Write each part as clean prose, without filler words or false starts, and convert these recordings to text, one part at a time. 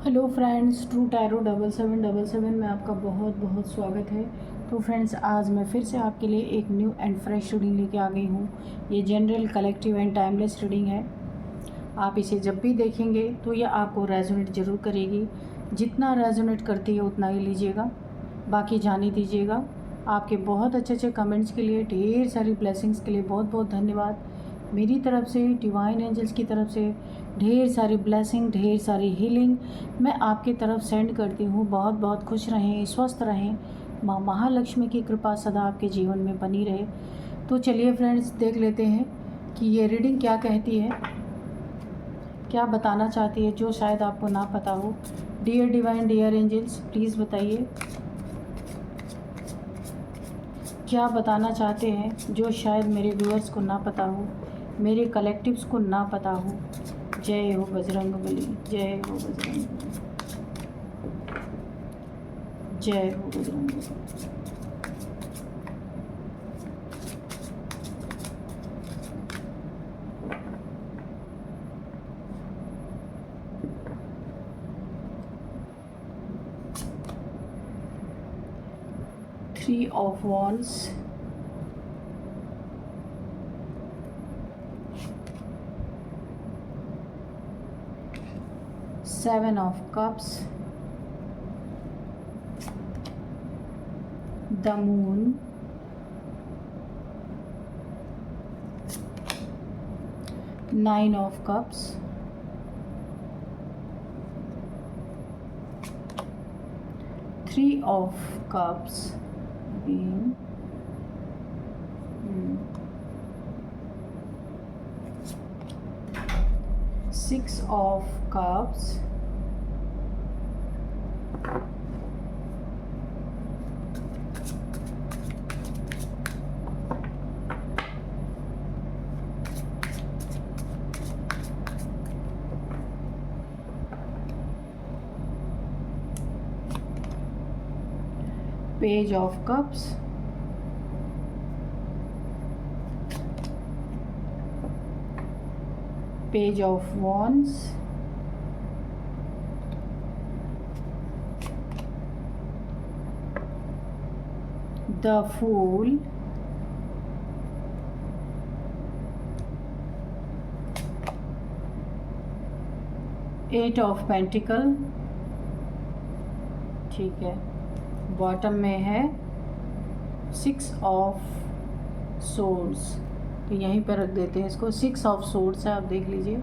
Hello friends, true tarot 7777 में आपका बहुत बहुत स्वागत है। तो फ्रेंड्स, आज मैं फिर से आपके लिए एक न्यू एंड फ्रेश रीडिंग लेके आ गई हूँ। ये general, collective and timeless reading है। आप इसे जब भी देखेंगे तो ये आपको रेजोनेट ज़रूर करेगी। जितना रेजोनेट करती है उतना ही लीजिएगा, बाकी जाने दीजिएगा। आपके बहुत अच्छे अच्छे कमेंट्स के लिए, ढेर सारी ब्लेसिंग्स के लिए बहुत बहुत धन्यवाद। मेरी तरफ से, डिवाइन एंजल्स की तरफ से ढेर सारी ब्लेसिंग, ढेर सारी हीलिंग मैं आपकी तरफ सेंड करती हूँ। बहुत बहुत खुश रहें, स्वस्थ रहें। माँ महालक्ष्मी की कृपा सदा आपके जीवन में बनी रहे। तो चलिए फ्रेंड्स, देख लेते हैं कि ये रीडिंग क्या कहती है, क्या बताना चाहती है, जो शायद आपको ना पता हो। Dear divine, dear angels, please बताइए क्या बताना चाहते हैं जो शायद मेरे व्यूअर्स को ना पता हो, मेरे कलेक्टिव्स को ना पता हो। जय हो बजरंगबली, जय हो बजरंगबली, जय हो Bajrangbali. Three of Wands, Seven of Cups, the Moon, Nine of Cups, Three of Cups, again, Six of Cups, Page of Cups, Page of Wands, the Fool, Eight of Pentacle, ठीक है। बॉटम में है सिक्स ऑफ सोर्ड्स, तो यहीं पर रख देते हैं इसको। सिक्स ऑफ सोर्ड्स है, आप देख लीजिए।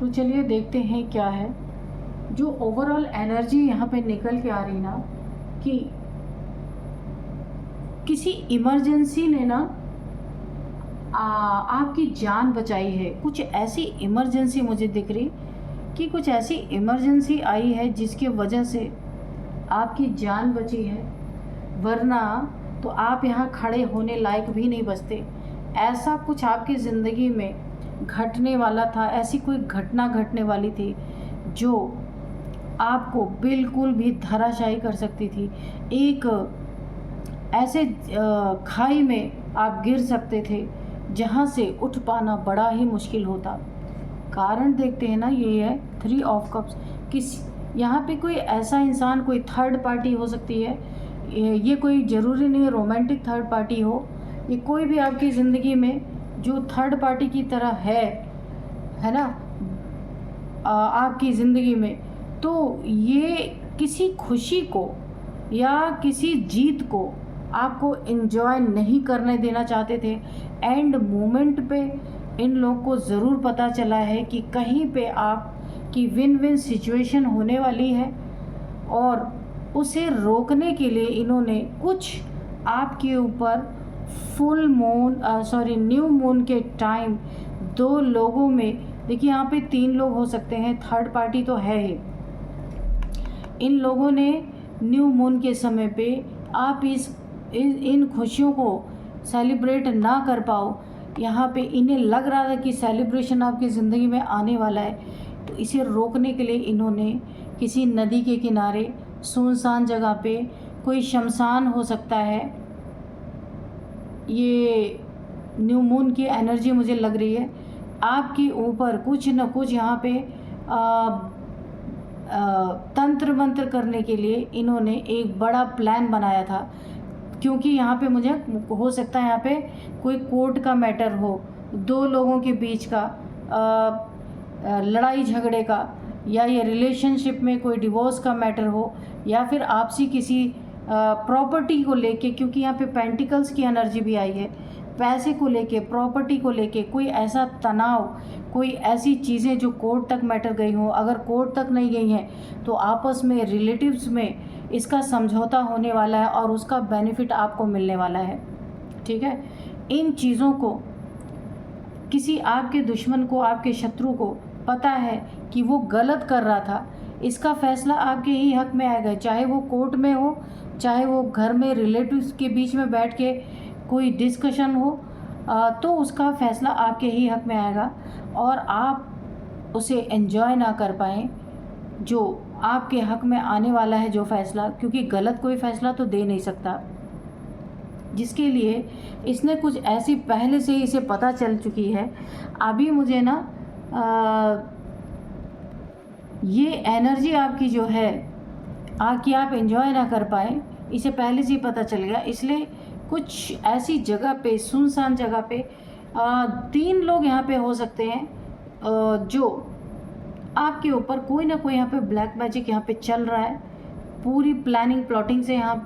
तो चलिए देखते हैं क्या है जो ओवरऑल एनर्जी यहाँ पे निकल के आ रही ना, कि किसी इमरजेंसी ने ना आपकी जान बचाई है। कुछ ऐसी इमरजेंसी मुझे दिख रही कि कुछ ऐसी इमरजेंसी आई है जिसकी वजह से आपकी जान बची है, वरना तो आप यहाँ खड़े होने लायक भी नहीं बचते। ऐसा कुछ आपकी ज़िंदगी में घटने वाला था, ऐसी कोई घटना घटने वाली थी जो आपको बिल्कुल भी धराशायी कर सकती थी। एक ऐसे खाई में आप गिर सकते थे जहाँ से उठ पाना बड़ा ही मुश्किल होता। कारण देखते हैं ना, ये है थ्री ऑफ कप्स। किस यहाँ पे कोई ऐसा इंसान, कोई थर्ड पार्टी हो सकती है। ये कोई ज़रूरी नहीं है रोमांटिक थर्ड पार्टी हो, ये कोई भी आपकी ज़िंदगी में जो थर्ड पार्टी की तरह है ना आपकी ज़िंदगी में, तो ये किसी खुशी को या किसी जीत को आपको एंजॉय नहीं करने देना चाहते थे। एंड मोमेंट पे इन लोगों को ज़रूर पता चला है कि कहीं पे आपकी विन विन सिचुएशन होने वाली है, और उसे रोकने के लिए इन्होंने कुछ आपके ऊपर फुल मून न्यू मून के टाइम दो लोगों में, देखिए यहाँ पे तीन लोग हो सकते हैं, थर्ड पार्टी तो है ही। इन लोगों ने न्यू मून के समय पे आप इन खुशियों को सेलिब्रेट ना कर पाओ, यहाँ पे इन्हें लग रहा था कि सेलिब्रेशन आपकी ज़िंदगी में आने वाला है, तो इसे रोकने के लिए इन्होंने किसी नदी के किनारे सुनसान जगह पे, कोई शमशान हो सकता है, ये न्यू मून की एनर्जी मुझे लग रही है। आपके ऊपर कुछ न कुछ यहाँ पे तंत्र मंत्र करने के लिए इन्होंने एक बड़ा प्लान बनाया था, क्योंकि यहाँ पे मुझे हो सकता है यहाँ पे कोई कोर्ट का मैटर हो, दो लोगों के बीच का लड़ाई झगड़े का, या ये रिलेशनशिप में कोई डिवोर्स का मैटर हो, या फिर आपसी किसी प्रॉपर्टी को लेके, क्योंकि यहाँ पे पेंटिकल्स की एनर्जी भी आई है, पैसे को लेके, प्रॉपर्टी को लेके कोई ऐसा तनाव, कोई ऐसी चीज़ें जो कोर्ट तक मैटर गई हों। अगर कोर्ट तक नहीं गई हैं तो आपस में रिलेटिव्स में इसका समझौता होने वाला है और उसका बेनिफिट आपको मिलने वाला है। ठीक है, इन चीज़ों को किसी आपके दुश्मन को, आपके शत्रु को पता है कि वो गलत कर रहा था, इसका फैसला आपके ही हक में आएगा, चाहे वो कोर्ट में हो, चाहे वो घर में रिलेटिव्स के बीच में बैठ के कोई डिस्कशन हो, तो उसका फैसला आपके ही हक में आएगा और आप उसे एंजॉय ना कर पाएँ जो आपके हक में आने वाला है जो फ़ैसला, क्योंकि गलत कोई फ़ैसला तो दे नहीं सकता, जिसके लिए इसने कुछ ऐसी पहले से ही इसे पता चल चुकी है। अभी मुझे ना ये एनर्जी आपकी जो है कि आप एंजॉय ना कर पाए, इसे पहले से ही पता चल गया। इसलिए कुछ ऐसी जगह पे, सुनसान जगह पे 3 लोग यहाँ पे हो सकते हैं जो आपके ऊपर कोई ना कोई यहाँ पे ब्लैक मैजिक यहाँ पे चल रहा है। पूरी प्लानिंग प्लॉटिंग से यहाँ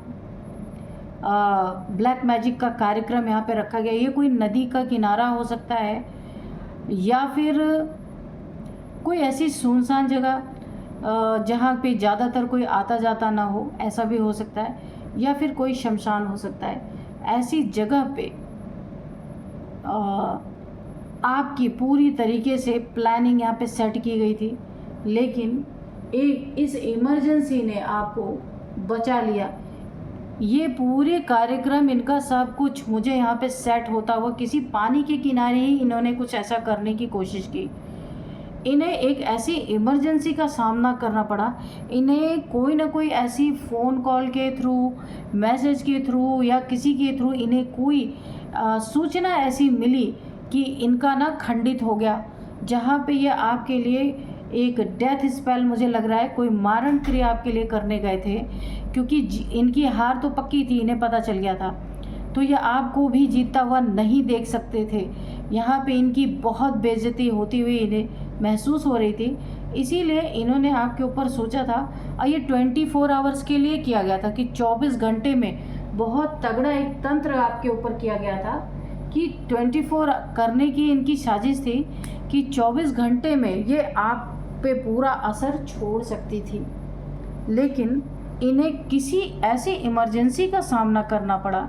ब्लैक मैजिक का कार्यक्रम यहाँ पे रखा गया। ये कोई नदी का किनारा हो सकता है, या फिर कोई ऐसी सुनसान जगह जहाँ पे ज़्यादातर कोई आता जाता ना हो, ऐसा भी हो सकता है, या फिर कोई शमशान हो सकता है। ऐसी जगह पे आपकी पूरी तरीके से प्लानिंग यहाँ पे सेट की गई थी, लेकिन एक इस इमरजेंसी ने आपको बचा लिया। ये पूरे कार्यक्रम, इनका सब कुछ मुझे यहाँ पे सेट होता हुआ किसी पानी के किनारे ही इन्होंने कुछ ऐसा करने की कोशिश की। इन्हें एक ऐसी इमरजेंसी का सामना करना पड़ा, इन्हें कोई ना कोई ऐसी फ़ोन कॉल के थ्रू, मैसेज के थ्रू या किसी के थ्रू इन्हें कोई सूचना ऐसी मिली कि इनका ना खंडित हो गया, जहाँ पे ये आपके लिए एक डेथ स्पेल, मुझे लग रहा है कोई मारण क्रिया आपके लिए करने गए थे, क्योंकि इनकी हार तो पक्की थी, इन्हें पता चल गया था, तो ये आपको भी जीतता हुआ नहीं देख सकते थे। यहाँ पे इनकी बहुत बेइज्जती होती हुई इन्हें महसूस हो रही थी, इसीलिए इन्होंने आपके ऊपर सोचा था, और ये 24 आवर्स के लिए किया गया था कि 24 घंटे में बहुत तगड़ा एक तंत्र आपके ऊपर किया गया था कि 24 करने की इनकी साजिश थी कि 24 घंटे में ये आप पे पूरा असर छोड़ सकती थी। लेकिन इन्हें किसी ऐसी इमरजेंसी का सामना करना पड़ा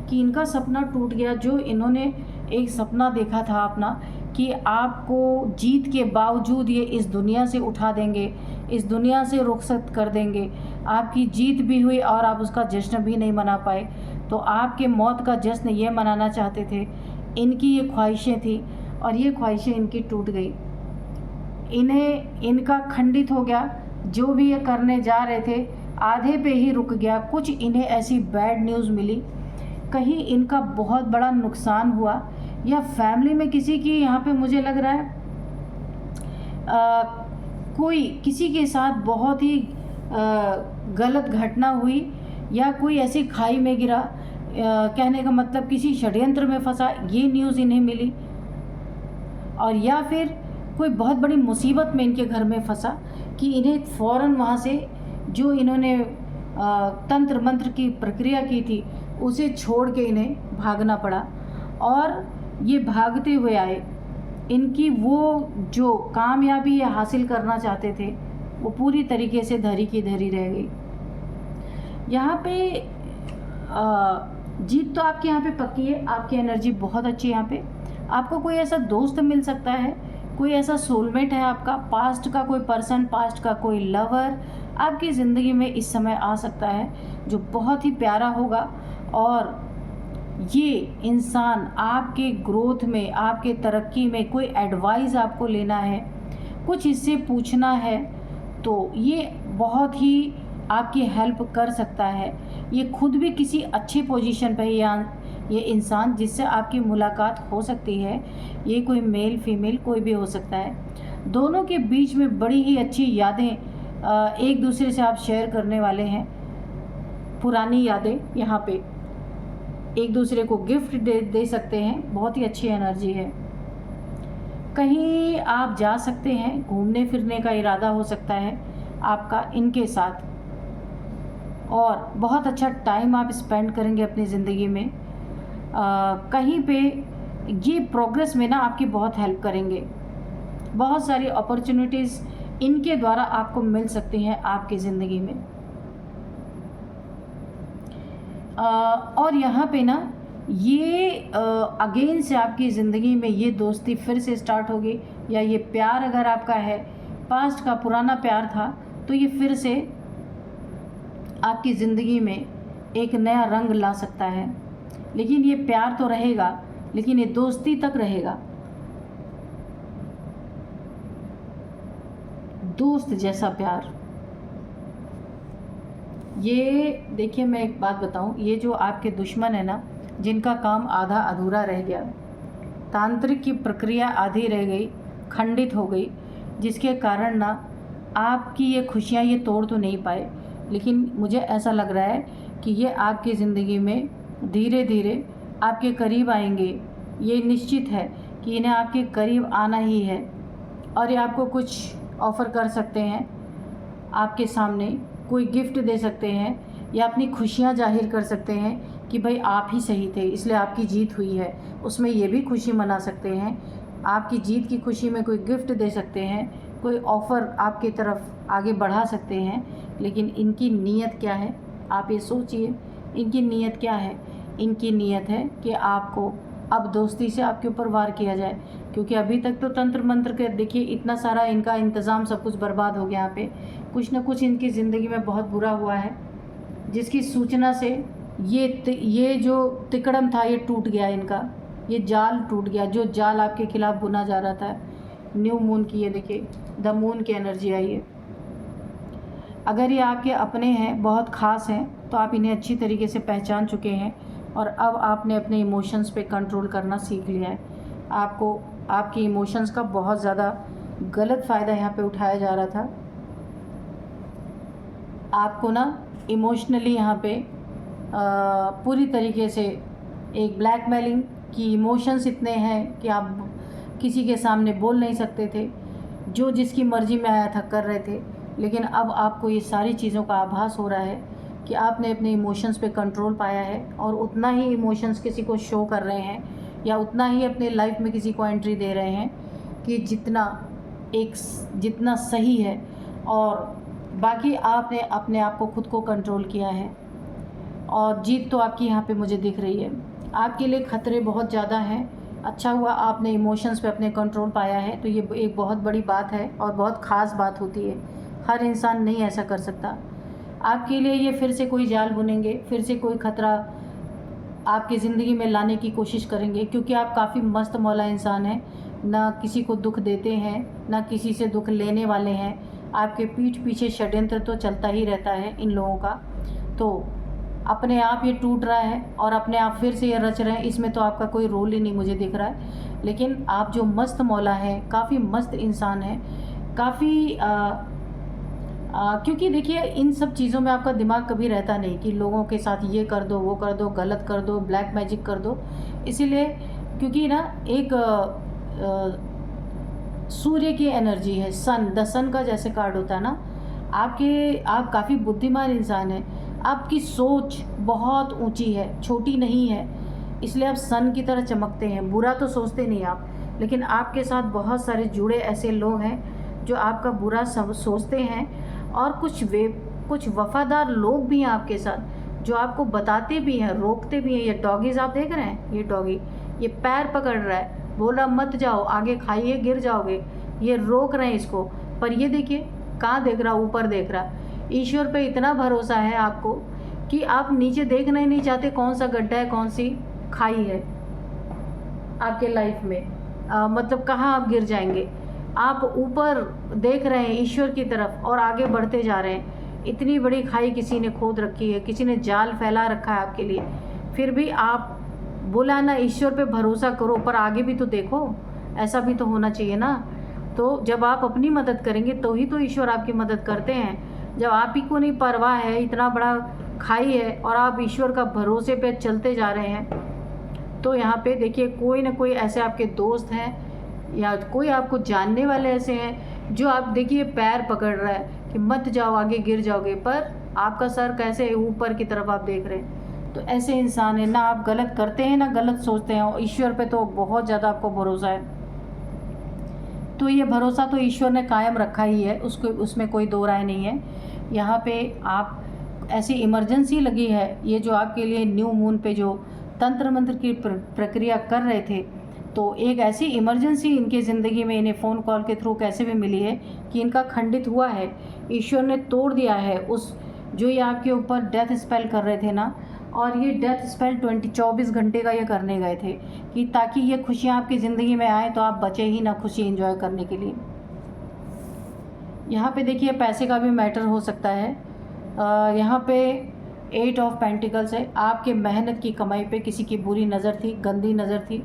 कि इनका सपना टूट गया। जो इन्होंने एक सपना देखा था अपना कि आपको जीत के बावजूद ये इस दुनिया से उठा देंगे, इस दुनिया से रुखसत कर देंगे, आपकी जीत भी हुई और आप उसका जश्न भी नहीं मना पाए, तो आपके मौत का जश्न ये मनाना चाहते थे। इनकी ये ख्वाहिशें थी और ये ख्वाहिशें इनकी टूट गई। इन्हें इनका खंडित हो गया, जो भी ये करने जा रहे थे आधे पे ही रुक गया। कुछ इन्हें ऐसी बैड न्यूज़ मिली, कहीं इनका बहुत बड़ा नुकसान हुआ, या फैमिली में किसी की, यहाँ पे मुझे लग रहा है कोई किसी के साथ बहुत ही गलत घटना हुई, या कोई ऐसी खाई में गिरा, कहने का मतलब किसी षड्यंत्र में फंसा, ये न्यूज़ इन्हें मिली, और या फिर कोई बहुत बड़ी मुसीबत में इनके घर में फंसा कि इन्हें फ़ौरन वहाँ से जो इन्होंने तंत्र मंत्र की प्रक्रिया की थी उसे छोड़ के इन्हें भागना पड़ा, और ये भागते हुए आए। इनकी वो जो कामयाबी ये हासिल करना चाहते थे वो पूरी तरीके से धरी की धरी रह गई। यहाँ पे जीत तो आपके यहाँ पे पक्की है, आपकी एनर्जी बहुत अच्छी है। यहाँ पे आपको कोई ऐसा दोस्त मिल सकता है, कोई ऐसा सोलमेट है आपका, पास्ट का कोई पर्सन, पास्ट का कोई लवर आपकी ज़िंदगी में इस समय आ सकता है जो बहुत ही प्यारा होगा, और ये इंसान आपके ग्रोथ में, आपके तरक्की में कोई एडवाइस आपको लेना है, कुछ इससे पूछना है, तो ये बहुत ही आपकी हेल्प कर सकता है। ये खुद भी किसी अच्छी पोजीशन पे ये इंसान जिससे आपकी मुलाकात हो सकती है, ये कोई मेल फीमेल कोई भी हो सकता है। दोनों के बीच में बड़ी ही अच्छी यादें एक दूसरे से आप शेयर करने वाले हैं। पुरानी यादें यहाँ पे एक दूसरे को गिफ्ट दे सकते हैं। बहुत ही अच्छी एनर्जी है। कहीं आप जा सकते हैं, घूमने फिरने का इरादा हो सकता है आपका इनके साथ, और बहुत अच्छा टाइम आप स्पेंड करेंगे अपनी ज़िंदगी में। कहीं पे ये प्रोग्रेस में ना आपकी बहुत हेल्प करेंगे। बहुत सारी अपॉर्चुनिटीज़ इनके द्वारा आपको मिल सकती हैं आपकी ज़िंदगी में। और यहाँ पे ना ये अगेन से आपकी ज़िंदगी में ये दोस्ती फिर से स्टार्ट होगी, या ये प्यार अगर आपका है, पास्ट का पुराना प्यार था, तो ये फिर से आपकी ज़िंदगी में एक नया रंग ला सकता है। लेकिन ये प्यार तो रहेगा, लेकिन ये दोस्ती तक रहेगा, दोस्त जैसा प्यार। ये देखिए, मैं एक बात बताऊं, ये जो आपके दुश्मन है ना, जिनका काम आधा अधूरा रह गया, तांत्रिक की प्रक्रिया आधी रह गई, खंडित हो गई, जिसके कारण ना आपकी ये खुशियाँ ये तोड़ तो नहीं पाए, लेकिन मुझे ऐसा लग रहा है कि ये आपकी ज़िंदगी में धीरे धीरे आपके करीब आएंगे। ये निश्चित है कि इन्हें आपके करीब आना ही है, और ये आपको कुछ ऑफ़र कर सकते हैं, आपके सामने कोई गिफ्ट दे सकते हैं, या अपनी खुशियाँ जाहिर कर सकते हैं कि भाई आप ही सही थे, इसलिए आपकी जीत हुई है। उसमें ये भी खुशी मना सकते हैं, आपकी जीत की खुशी में कोई गिफ्ट दे सकते हैं, कोई ऑफ़र आपकी तरफ आगे बढ़ा सकते हैं। लेकिन इनकी नीयत क्या है, आप ये सोचिए, इनकी नीयत क्या है। इनकी नीयत है कि आपको अब दोस्ती से आपके ऊपर वार किया जाए, क्योंकि अभी तक तो तंत्र मंत्र के देखिए इतना सारा इनका इंतज़ाम सब कुछ बर्बाद हो गया। यहाँ पे कुछ ना कुछ इनकी ज़िंदगी में बहुत बुरा हुआ है, जिसकी सूचना से ये जो तिकड़म था ये टूट गया, इनका ये जाल टूट गया, जो जाल आपके खिलाफ बुना जा रहा था। न्यू मून की ये देखिए, द मून की एनर्जी आई है। अगर ये आपके अपने हैं, बहुत ख़ास हैं, तो आप इन्हें अच्छी तरीके से पहचान चुके हैं, और अब आपने अपने इमोशंस पे कंट्रोल करना सीख लिया है। आपको आपके इमोशंस का बहुत ज़्यादा गलत फ़ायदा यहाँ पे उठाया जा रहा था। आपको ना इमोशनली यहाँ पे पूरी तरीके से एक ब्लैकमेलिंग की इमोशंस इतने हैं कि आप किसी के सामने बोल नहीं सकते थे, जो जिसकी मर्ज़ी में आया था कर रहे थे। लेकिन अब आपको ये सारी चीज़ों का आभास हो रहा है कि आपने अपने इमोशंस पे कंट्रोल पाया है, और उतना ही इमोशंस किसी को शो कर रहे हैं, या उतना ही अपने लाइफ में किसी को एंट्री दे रहे हैं कि जितना सही है, और बाकी आपने अपने आप को खुद को कंट्रोल किया है, और जीत तो आपकी यहाँ पे मुझे दिख रही है। आपके लिए खतरे बहुत ज़्यादा हैं। अच्छा हुआ आपने इमोशंस पे अपने कंट्रोल पाया है, तो ये एक बहुत बड़ी बात है और बहुत ख़ास बात होती है। हर इंसान नहीं ऐसा कर सकता। आपके लिए ये फिर से कोई जाल बुनेंगे, फिर से कोई ख़तरा आपकी ज़िंदगी में लाने की कोशिश करेंगे, क्योंकि आप काफ़ी मस्त मौला इंसान हैं, ना किसी को दुख देते हैं, ना किसी से दुख लेने वाले हैं। आपके पीठ पीछे षड्यंत्र तो चलता ही रहता है इन लोगों का। तो अपने आप ये टूट रहा है और अपने आप फिर से ये रच रहे हैं, इसमें तो आपका कोई रोल ही नहीं मुझे दिख रहा है। लेकिन आप जो मस्त मौला हैं, काफ़ी मस्त इंसान हैं, काफ़ी क्योंकि देखिए इन सब चीज़ों में आपका दिमाग कभी रहता नहीं कि लोगों के साथ ये कर दो, वो कर दो, गलत कर दो, ब्लैक मैजिक कर दो। इसीलिए क्योंकि ना एक सूर्य की एनर्जी है, द सन का जैसे कार्ड होता है ना, आप काफ़ी बुद्धिमान इंसान हैं। आपकी सोच बहुत ऊंची है, छोटी नहीं है, इसलिए आप सन की तरह चमकते हैं। बुरा तो सोचते नहीं आप, लेकिन आपके साथ बहुत सारे जुड़े ऐसे लोग हैं जो आपका बुरा सोचते हैं, और कुछ वफ़ादार लोग भी हैं आपके साथ जो आपको बताते भी हैं, रोकते भी हैं। ये डॉगीज़ आप देख रहे हैं, ये डॉगी ये पैर पकड़ रहा है, बोल रहा मत जाओ, आगे खाइए गिर जाओगे, ये रोक रहे हैं इसको। पर ये देखिए कहाँ देख रहा, ऊपर देख रहा। ईश्वर पे इतना भरोसा है आपको कि आप नीचे देखना ही नहीं चाहते कौन सा गड्ढा है, कौन सी खाई है आपके लाइफ में, मतलब कहाँ आप गिर जाएंगे। आप ऊपर देख रहे हैं ईश्वर की तरफ और आगे बढ़ते जा रहे हैं। इतनी बड़ी खाई किसी ने खोद रखी है, किसी ने जाल फैला रखा है आपके लिए, फिर भी आप बोला ना ईश्वर पे भरोसा करो, पर आगे भी तो देखो, ऐसा भी तो होना चाहिए ना। तो जब आप अपनी मदद करेंगे तो ही तो ईश्वर आपकी मदद करते हैं। जब आप ही को नहीं परवाह है, इतना बड़ा खाई है और आप ईश्वर का भरोसे पे चलते जा रहे हैं, तो यहाँ पे देखिए कोई ना कोई ऐसे आपके दोस्त हैं या कोई आपको जानने वाले ऐसे हैं जो आप देखिए पैर पकड़ रहा है कि मत जाओ आगे, गिर जाओगे, पर आपका सर कैसे ऊपर की तरफ आप देख रहे हैं। तो ऐसे इंसान है ना, आप गलत करते हैं ना गलत सोचते हैं, और ईश्वर पे तो बहुत ज़्यादा आपको भरोसा है। तो ये भरोसा तो ईश्वर ने कायम रखा ही है, उसको उसमें कोई दो राय नहीं है। यहाँ पे आप ऐसी इमरजेंसी लगी है, ये जो आपके लिए न्यू मून पे जो तंत्र मंत्र की प्रक्रिया कर रहे थे, तो एक ऐसी इमरजेंसी इनके ज़िंदगी में इन्हें फ़ोन कॉल के थ्रू कैसे भी मिली है कि इनका खंडित हुआ है, ईश्वर ने तोड़ दिया है उस जो ये आपके ऊपर डेथ स्पेल कर रहे थे ना। और ये डेथ स्पेल 24 घंटे का ये करने गए थे कि ताकि ये खुशियाँ आपकी ज़िंदगी में आए तो आप बचे ही ना खुशी एंजॉय करने के लिए। यहाँ पे देखिए पैसे का भी मैटर हो सकता है। यहाँ पे 8 ऑफ पेंटिकल्स है, आपके मेहनत की कमाई पे किसी की बुरी नज़र थी, गंदी नज़र थी,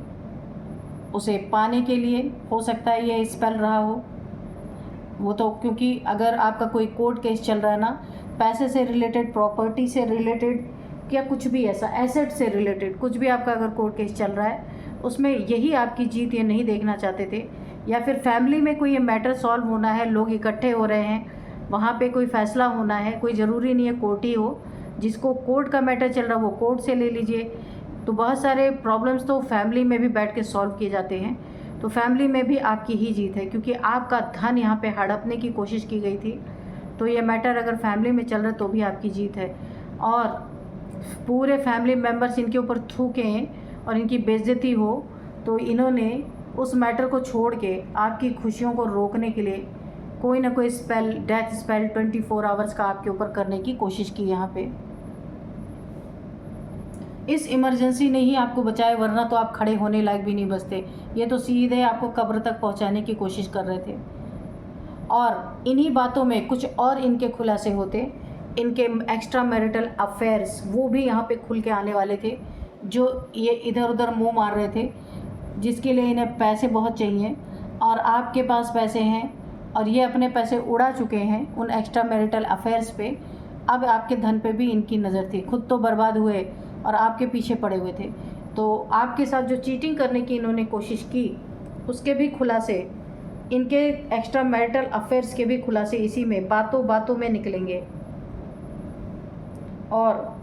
उसे पाने के लिए हो सकता है ये स्पेल रहा हो। वो तो क्योंकि अगर आपका कोई कोर्ट केस चल रहा है ना, पैसे से रिलेटेड, प्रॉपर्टी से रिलेटेड या कुछ भी ऐसा एसेट से रिलेटेड कुछ भी आपका अगर कोर्ट केस चल रहा है, उसमें यही आपकी जीत ये नहीं देखना चाहते थे। या फिर फैमिली में कोई ये मैटर सॉल्व होना है, लोग इकट्ठे हो रहे हैं, वहाँ पे कोई फ़ैसला होना है, कोई ज़रूरी नहीं है कोर्ट ही हो, जिसको कोर्ट का मैटर चल रहा है वो कोर्ट से ले लीजिए। तो बहुत सारे प्रॉब्लम्स तो फैमिली में भी बैठ के सॉल्व किए जाते हैं। तो फैमिली में भी आपकी ही जीत है, क्योंकि आपका धन यहाँ पे हड़पने की कोशिश की गई थी। तो ये मैटर अगर फैमिली में चल रहा है तो भी आपकी जीत है। और पूरे फैमिली मेम्बर्स इनके ऊपर थूके हैं और इनकी बेइज्जती हो, तो इन्होंने उस मैटर को छोड़ के आपकी खुशियों को रोकने के लिए कोई ना कोई स्पेल, डेथ स्पेल 24 आवर्स का आपके ऊपर करने की कोशिश की। यहाँ पे इस इमरजेंसी ने ही आपको बचाया, वरना तो आप खड़े होने लायक भी नहीं बचते। ये तो सीधे आपको कब्र तक पहुंचाने की कोशिश कर रहे थे। और इन्हीं बातों में कुछ और इनके खुलासे होते, इनके एक्स्ट्रा मैरिटल अफेयर्स वो भी यहाँ पे खुल के आने वाले थे, जो ये इधर उधर मुंह मार रहे थे, जिसके लिए इन्हें पैसे बहुत चाहिए और आपके पास पैसे हैं और ये अपने पैसे उड़ा चुके हैं उन एक्स्ट्रा मैरिटल अफेयर्स पे। अब आपके धन पे भी इनकी नज़र थी, खुद तो बर्बाद हुए और आपके पीछे पड़े हुए थे। तो आपके साथ जो चीटिंग करने की इन्होंने कोशिश की, उसके भी खुलासे, इनके एक्स्ट्रा मैरिटल अफेयर्स के भी खुलासे इसी में बातों बातों में निकलेंगे। और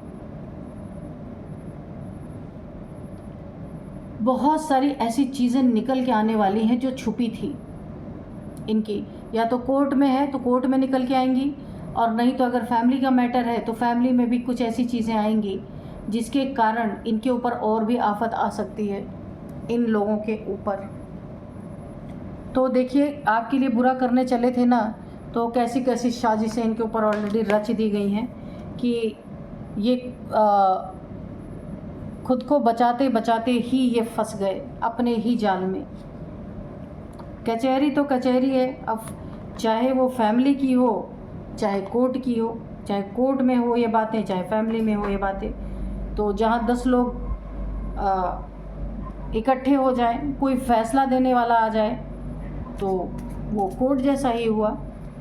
बहुत सारी ऐसी चीज़ें निकल के आने वाली हैं जो छुपी थी इनकी, या तो कोर्ट में है तो कोर्ट में निकल के आएंगी, और नहीं तो अगर फैमिली का मैटर है तो फैमिली में भी कुछ ऐसी चीज़ें आएंगी जिसके कारण इनके ऊपर और भी आफत आ सकती है इन लोगों के ऊपर। तो देखिए आपके लिए बुरा करने चले थे ना, तो कैसी कैसी साजिशें इनके ऊपर ऑलरेडी रच दी गई हैं कि ये खुद को बचाते बचाते ही ये फंस गए अपने ही जाल में। कचहरी तो कचहरी है, अब चाहे वो फैमिली की हो, चाहे कोर्ट की हो, चाहे कोर्ट में हो ये बातें, चाहे फैमिली में हो ये बातें। तो जहाँ 10 लोग इकट्ठे हो जाएं, कोई फ़ैसला देने वाला आ जाए, तो वो कोर्ट जैसा ही हुआ।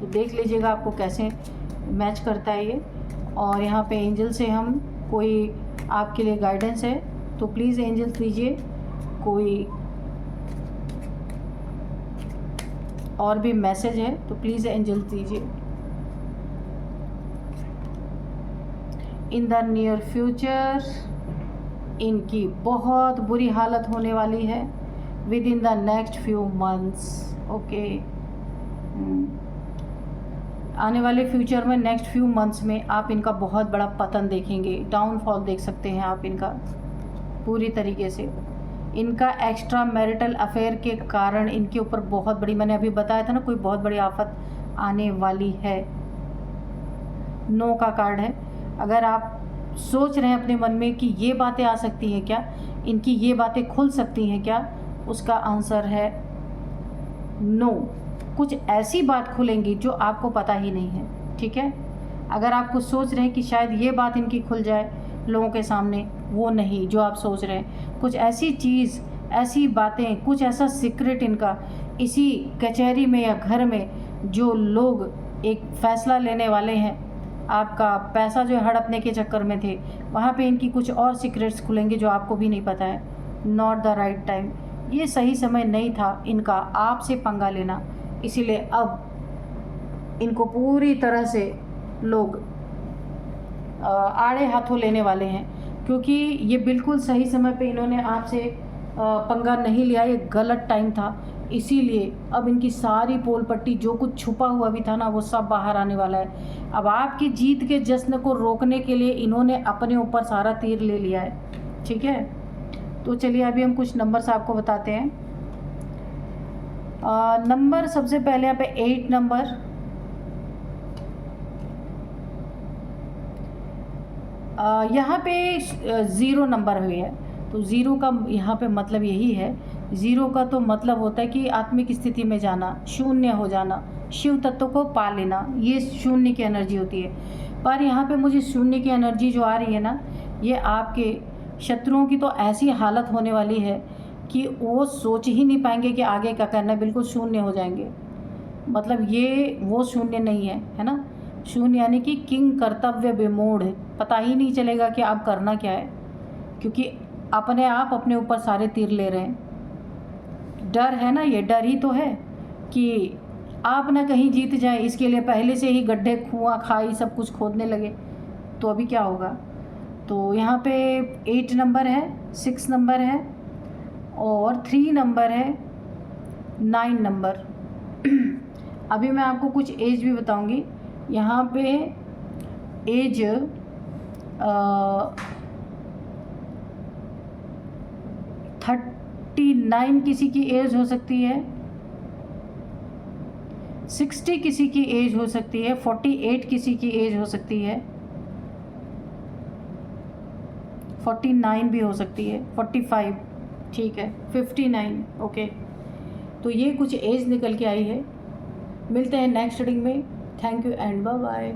तो देख लीजिएगा आपको कैसे मैच करता है ये। और यहाँ पे एंजल से हम कोई आपके लिए गाइडेंस है तो प्लीज़ एंजल दीजिए, कोई और भी मैसेज है तो प्लीज़ एंजल दीजिए। इन द नियर फ्यूचर इनकी बहुत बुरी हालत होने वाली है with in the next few months. Okay, आने वाले फ्यूचर में नेक्स्ट फ्यू मंथ्स में आप इनका बहुत बड़ा पतन देखेंगे, डाउनफॉल देख सकते हैं आप इनका पूरी तरीके से। इनका एक्स्ट्रा मैरिटल अफेयर के कारण इनके ऊपर बहुत बड़ी, मैंने अभी बताया था ना, कोई बहुत बड़ी आफत आने वाली है। 9 का कार्ड है। अगर आप सोच रहे हैं अपने मन में कि ये बातें आ सकती हैं क्या, इनकी ये बातें खुल सकती हैं क्या, उसका आंसर है नो। कुछ ऐसी बात खुलेंगी जो आपको पता ही नहीं है, ठीक है। अगर आप कुछ सोच रहे हैं कि शायद ये बात इनकी खुल जाए लोगों के सामने, वो नहीं जो आप सोच रहे हैं। कुछ ऐसी चीज़, ऐसी बातें, कुछ ऐसा सीक्रेट इनका इसी कचहरी में या घर में जो लोग एक फ़ैसला लेने वाले हैं, आपका पैसा जो है हड़पने के चक्कर में थे, वहाँ पे इनकी कुछ और सीक्रेट्स खुलेंगे जो आपको भी नहीं पता है। नॉट द राइट टाइम, ये सही समय नहीं था इनका आपसे पंगा लेना, इसीलिए अब इनको पूरी तरह से लोग आड़े हाथों लेने वाले हैं, क्योंकि ये बिल्कुल सही समय पे इन्होंने आपसे पंगा नहीं लिया, ये गलत टाइम था। इसीलिए अब इनकी सारी पोल पट्टी, जो कुछ छुपा हुआ भी था ना, वो सब बाहर आने वाला है। अब आपकी जीत के जश्न को रोकने के लिए इन्होंने अपने ऊपर सारा तीर ले लिया है। ठीक है, तो चलिए अभी हम कुछ नंबर्स आपको बताते हैं। नंबर सबसे पहले यहाँ पे 8 नंबर, यहाँ पे 0 नंबर हुई है, तो 0 का यहाँ पे मतलब यही है, 0 का तो मतलब होता है कि आत्मिक स्थिति में जाना, शून्य हो जाना, शिव तत्व को पा लेना, ये शून्य की एनर्जी होती है। पर यहाँ पे मुझे शून्य की एनर्जी जो आ रही है ना, ये आपके शत्रुओं की तो ऐसी हालत होने वाली है कि वो सोच ही नहीं पाएंगे कि आगे क्या करना है, बिल्कुल शून्य हो जाएंगे। मतलब ये वो शून्य नहीं है ना, शून्य यानी कि किंग कर्तव्य विमूढ़, पता ही नहीं चलेगा कि आप करना क्या है, क्योंकि अपने आप अपने ऊपर सारे तीर ले रहे हैं। डर है ना, ये डर ही तो है कि आप ना कहीं जीत जाए, इसके लिए पहले से ही गड्ढे, कुआं, खाई सब कुछ खोदने लगे, तो अभी क्या होगा। तो यहाँ पे 8 नंबर है, 6 नंबर है और 3 नंबर है, 9 नंबर। अभी मैं आपको कुछ एज भी बताऊंगी। यहाँ पे एज 39 किसी की एज हो सकती है, 60 किसी की एज हो सकती है, 48 किसी की एज हो सकती है, 49 भी हो सकती है, 45, ठीक है, 59, ओके। तो ये कुछ एज निकल के आई है। मिलते हैं नेक्स्ट रीडिंग में। Thank you and bye bye.